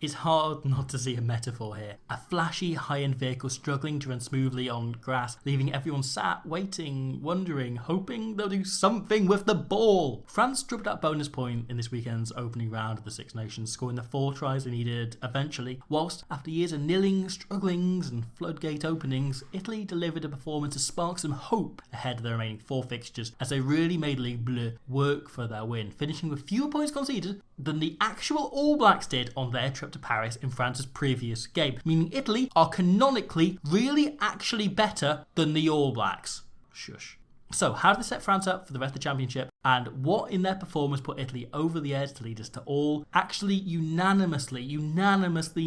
It's hard not to see a metaphor here. A flashy high-end vehicle struggling to run smoothly on grass, leaving everyone sat, waiting, wondering, hoping they'll do something with the ball. France drubbed out bonus point in this weekend's opening round of the Six Nations, scoring the 4 tries they needed eventually, whilst after years of nilling, strugglings and floodgate openings, Italy delivered a performance to spark some hope ahead of the remaining 4 fixtures as they really made Ligue Bleue work for their win, finishing with fewer points conceded than the actual All Blacks did on their trip to Paris in France's previous game, meaning Italy are canonically really actually better than the All Blacks. Shush. So, how did they set France up for the rest of the championship, and what in their performance put Italy over the edge to lead us to all actually unanimously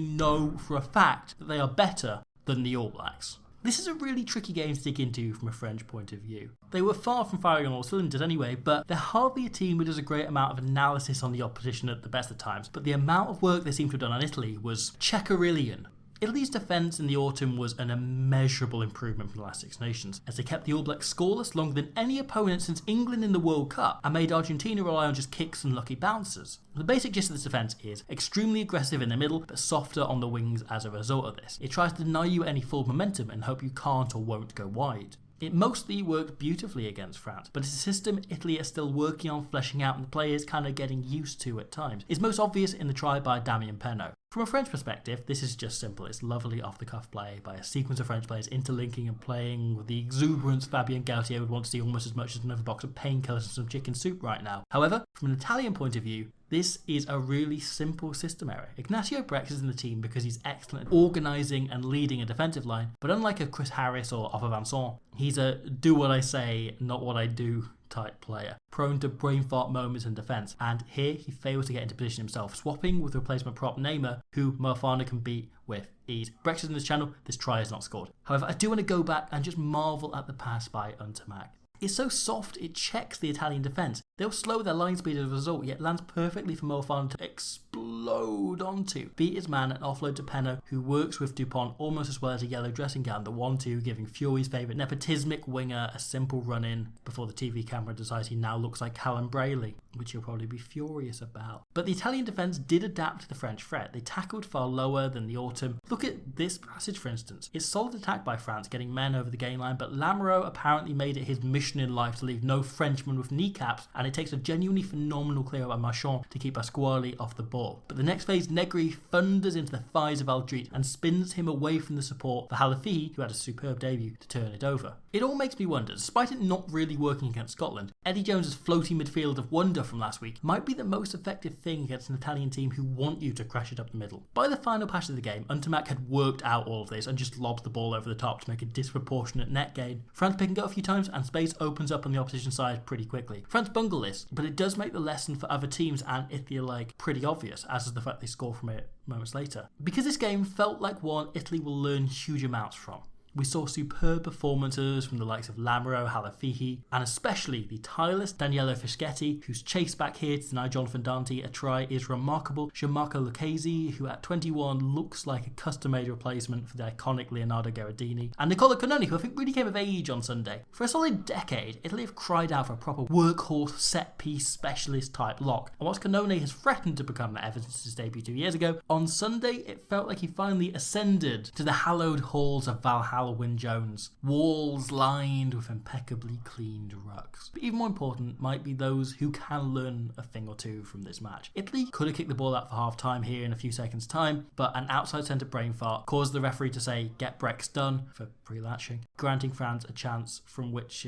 know for a fact that they are better than the All Blacks? This is a really tricky game to dig into from a French point of view. They were far from firing on all cylinders anyway, but they're hardly a team who does a great amount of analysis on the opposition at the best of times, but the amount of work they seem to have done on Italy was Checarillion. Italy's defence in the autumn was an immeasurable improvement from the last Six Nations, as they kept the All Blacks scoreless longer than any opponent since England in the World Cup, and made Argentina rely on just kicks and lucky bounces. The basic gist of this defence is extremely aggressive in the middle, but softer on the wings as a result of this. It tries to deny you any forward momentum and hope you can't or won't go wide. It mostly worked beautifully against France, but it's a system Italy are still working on fleshing out and the players kind of getting used to at times. It's most obvious in the try by Damien Penaud. From a French perspective, this is just simple. It's lovely off-the-cuff play by a sequence of French players interlinking and playing with the exuberance Fabien Galtier would want to see almost as much as another box of painkillers and some chicken soup right now. However, from an Italian point of view, this is a really simple system error. Ignacio Brex is in the team because he's excellent at organising and leading a defensive line, but unlike a Chris Harris or Arthur Vincent, he's a do what I say, not what I do type player, prone to brain fart moments in defence, and here he fails to get into position himself, swapping with replacement prop Neymar, who Moefana can beat with ease. Brex is in this channel, this try is not scored. However, I do want to go back and just marvel at the pass by Untermack. It's so soft, it checks the Italian defence. They'll slow their line speed as a result, yet lands perfectly for Moefana to explode onto. Beat his man and offload to Penaud, who works with Dupont almost as well as a yellow dressing gown, the 1-2 giving Fury's favourite nepotismic winger a simple run-in before the TV camera decides he now looks like Callum Brayley, which you'll probably be furious about. But the Italian defence did adapt to the French threat. They tackled far lower than the autumn. Look at this passage, for instance. It's solid attack by France, getting men over the gain line, but Lamoureux apparently made it his mission in life to leave no Frenchman with kneecaps, and it takes a genuinely phenomenal clear by Marchand to keep Pasquale off the ball. But the next phase, Negri thunders into the thighs of Aldrit and spins him away from the support for Halafihi, who had a superb debut, to turn it over. It all makes me wonder, despite it not really working against Scotland, Eddie Jones's floating midfield of wonder from last week might be the most effective thing against an Italian team who want you to crash it up the middle. By the final patch of the game, Untermack had worked out all of this and just lobs the ball over the top to make a disproportionate net gain. France pick and go a few times and space opens up on the opposition side pretty quickly. France bungle this, but it does make the lesson for other teams and Italy alike pretty obvious, as is the fact they score from it moments later. Because this game felt like one Italy will learn huge amounts from. We saw superb performances from the likes of Lamoureux, Halafihi, and especially the tireless Daniele Fischetti, whose chase back here to deny Jonathan Dante a try is remarkable. Gianmarco Lucchesi, who at 21 looks like a custom-made replacement for the iconic Leonardo Gherardini, and Nicola Canoni, who I think really came of age on Sunday. For a solid decade, Italy have cried out for a proper workhorse, set-piece, specialist type lock, and whilst Canone has threatened to become ever since his debut 2 years ago, on Sunday it felt like he finally ascended to the hallowed halls of Valhalla Wyn Jones, walls lined with impeccably cleaned rucks. But even more important might be those who can learn a thing or two from this match. Italy could have kicked the ball out for half time here in a few seconds time, but an outside centre brain fart caused the referee to say get Brex done for pre-latching, granting France a chance from which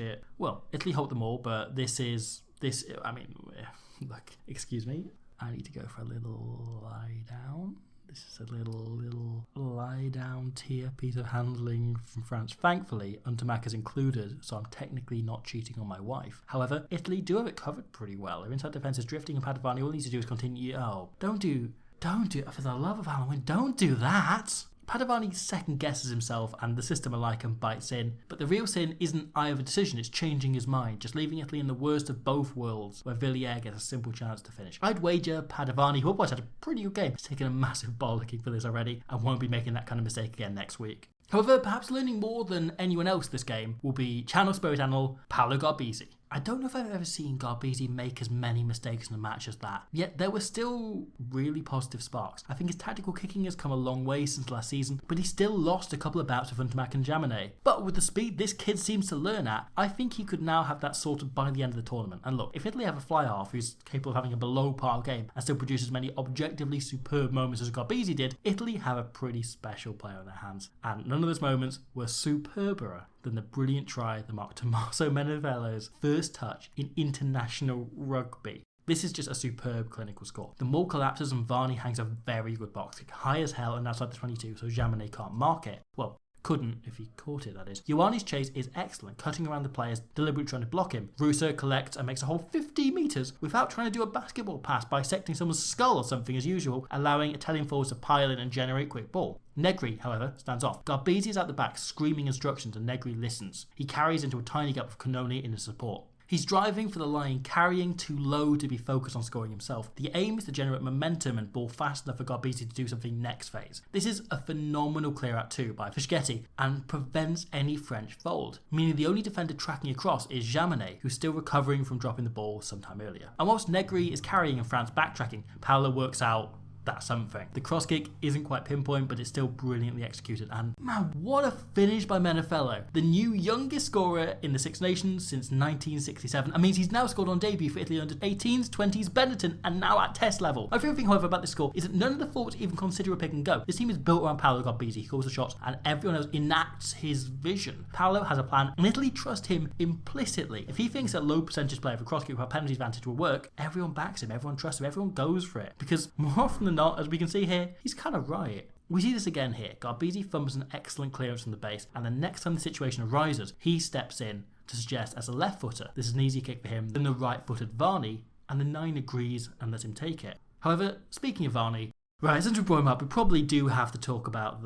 Italy hold them all, but look, excuse me, I need to go for a little lie down. This is a little lie down tier piece of handling from France. Thankfully, Untermack is included, so I'm technically not cheating on my wife. However, Italy do have it covered pretty well. Their inside defence is drifting and Padovani all he needs to do is continue. Oh, don't do, for the love of Halloween, don't do that. Padovani second guesses himself and the system alike and bites in, but the real sin isn't either decision, it's changing his mind, just leaving Italy in the worst of both worlds, where Villiers gets a simple chance to finish. I'd wager Padovani, who otherwise had a pretty good game, has taken a massive bollocking for this already and won't be making that kind of mistake again next week. However, perhaps learning more than anyone else this game will be Channel Spirit Animal Paolo Garbisi. I don't know if I've ever seen Garbisi make as many mistakes in a match as that. Yet there were still really positive sparks. I think his tactical kicking has come a long way since last season, but he still lost a couple of bouts with Untermack and Jaminet. But with the speed this kid seems to learn at, I think he could now have that sorted by the end of the tournament. And look, if Italy have a fly-half who's capable of having a below par game and still produce as many objectively superb moments as Garbisi did, Italy have a pretty special player on their hands. And none of those moments were superber than the brilliant try that marked Tommaso Menefello's first touch in international rugby. This is just a superb clinical score. The maul collapses and Varney hangs a very good box kick, high as hell and outside the 22, so Jaminet can't mark it. Well, couldn't if he caught it, that is. Ioane's chase is excellent, cutting around the players, deliberately trying to block him. Russo collects and makes a whole 50 metres without trying to do a basketball pass, bisecting someone's skull or something as usual, allowing Italian forwards to pile in and generate quick ball. Negri, however, stands off. Garbisi is at the back screaming instructions and Negri listens. He carries into a tiny gap with Cannoni in his support. He's driving for the line, carrying too low to be focused on scoring himself. The aim is to generate momentum and ball fast enough for Garbisi to do something next phase. This is a phenomenal clear out too by Fischetti and prevents any French fold, meaning the only defender tracking across is Jaminet, who's still recovering from dropping the ball sometime earlier. And whilst Negri is carrying and France backtracking, Paolo works out that's something. The cross kick isn't quite pinpoint, but it's still brilliantly executed. And man, what a finish by Menefello. The new youngest scorer in the Six Nations since 1967. That means he's now scored on debut for Italy under 18s, 20s, Benetton, and now at test level. My favourite thing, however, about this score is that none of the forwards even consider a pick and go. This team is built around Paolo Garbisi. He calls the shots, and everyone else enacts his vision. Paolo has a plan, and Italy trust him implicitly. If he thinks a low percentage player of a cross kick with a penalty advantage will work, everyone backs him, everyone trusts him, everyone goes for it. Because more often than not, as we can see here, he's kind of right. We see this again here. Garbisi fumbles an excellent clearance from the base, and the next time the situation arises, he steps in to suggest as a left footer, this is an easy kick for him, than the right-footed Varney, and the 9 agrees and lets him take it. However, speaking of Varney, right, since we brought him up, we probably do have to talk about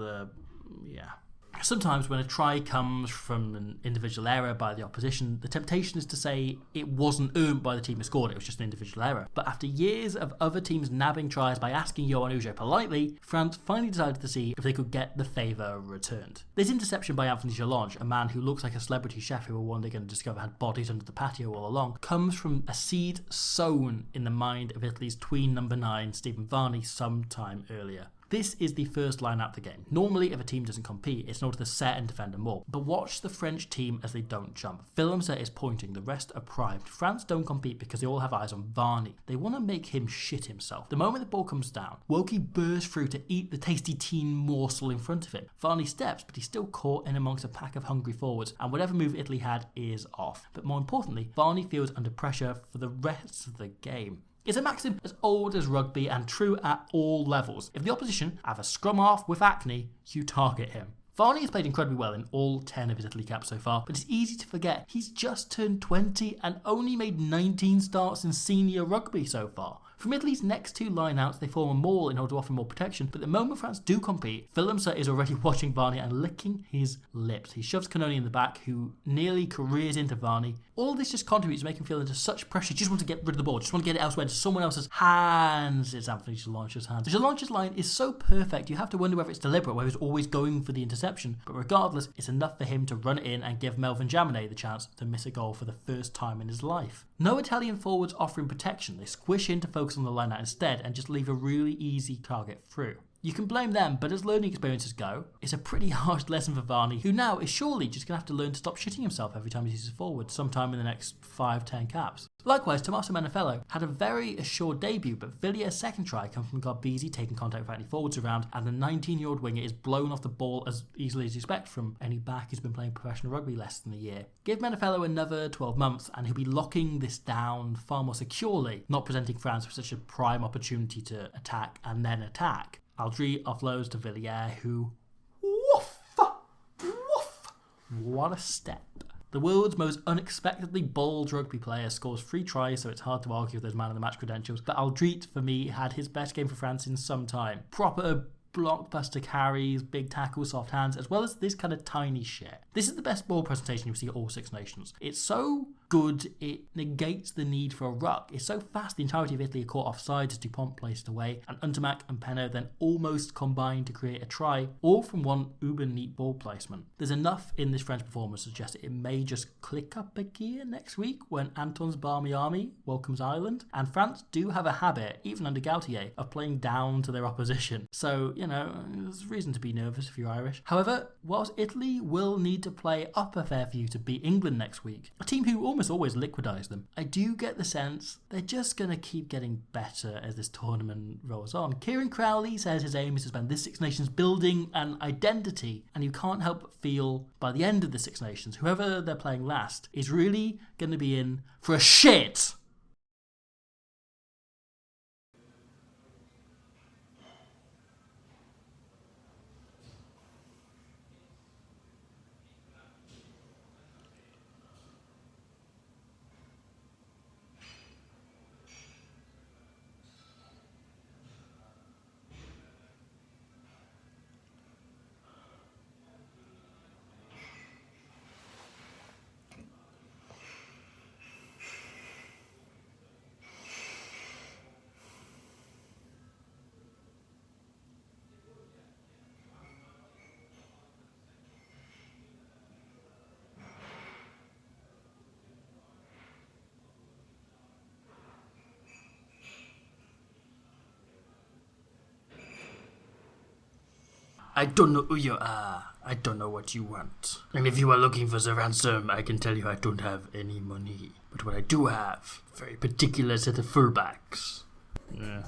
sometimes when a try comes from an individual error by the opposition, the temptation is to say it wasn't earned by the team who scored it, was just an individual error. But after years of other teams nabbing tries by asking Yoann Huget politely, France finally decided to see if they could get the favour returned. This interception by Anthony Jalonge, a man who looks like a celebrity chef who we're one day going to discover had bodies under the patio all along, comes from a seed sown in the mind of Italy's tween number 9, Stephen Varney, some time earlier. This is the first line out of the game. Normally, if a team doesn't compete, it's in order to set and defend more. But watch the French team as they don't jump. Willemse is pointing, the rest are primed. France don't compete because they all have eyes on Varney. They want to make him shit himself. The moment the ball comes down, Wilkie bursts through to eat the tasty teen morsel in front of him. Varney steps, but he's still caught in amongst a pack of hungry forwards, and whatever move Italy had is off. But more importantly, Varney feels under pressure for the rest of the game. It's a maxim as old as rugby and true at all levels. If the opposition have a scrum half with acne, you target him. Varney has played incredibly well in all 10 of his Italy caps so far, but it's easy to forget he's just turned 20 and only made 19 starts in senior rugby so far. From Italy's next 2 lineouts, they form a maul in order to offer more protection, but the moment France do compete, Willemse is already watching Varney and licking his lips. He shoves Cannoni in the back, who nearly careers into Varney. All this just contributes to make him feel under such pressure. You just want to get rid of the ball, just want to get it elsewhere into someone else's hands. It's Anthony Jalonge's hands. Jalonge's line is so perfect, you have to wonder whether it's deliberate, whether he's always going for the interception. But regardless, it's enough for him to run it in and give Melvin Jaminet the chance to miss a goal for the first time in his life. No Italian forwards offering protection. They squish in to focus on the line out instead and just leave a really easy target through. You can blame them, but as learning experiences go, it's a pretty harsh lesson for Varney, who now is surely just going to have to learn to stop shitting himself every time he uses forward sometime in the next 5-10 caps. Likewise, Tommaso Menefello had a very assured debut, but Villiers' second try comes from Garbisi taking contact with any forwards around, and the 19-year-old winger is blown off the ball as easily as you expect from any back who's been playing professional rugby less than a year. Give Menefello another 12 months and he'll be locking this down far more securely, not presenting France with such a prime opportunity to attack and then attack. Aldry offloads to Villiers, who... Woof! Woof! What a step. The world's most unexpectedly bold rugby player scores 3 tries, so it's hard to argue with those man of the match credentials, but Aldrit, for me, had his best game for France in some time. Proper blockbuster carries, big tackles, soft hands, as well as this kind of tiny shit. This is the best ball presentation you'll see at all Six Nations. It's so good. It negates the need for a ruck. It's so fast, the entirety of Italy are caught offside as Dupont placed away, and Untermack and Penno then almost combined to create a try, all from one uber neat ball placement. There's enough in this French performance to suggest it may just click up a gear next week when Anton's Barmy Army welcomes Ireland, and France do have a habit, even under Gautier, of playing down to their opposition. So, there's reason to be nervous if you're Irish. However, whilst Italy will need to play up a fair few to beat England next week, a team who almost always liquidise them, I do get the sense they're just going to keep getting better as this tournament rolls on. Kieran Crowley says his aim is to spend this Six Nations building an identity, and you can't help but feel by the end of the Six Nations, whoever they're playing last is really going to be in for a shit. I don't know who you are. I don't know what you want. And if you are looking for the ransom, I can tell you I don't have any money. But what I do have, a very particular set of fullbacks. Yeah.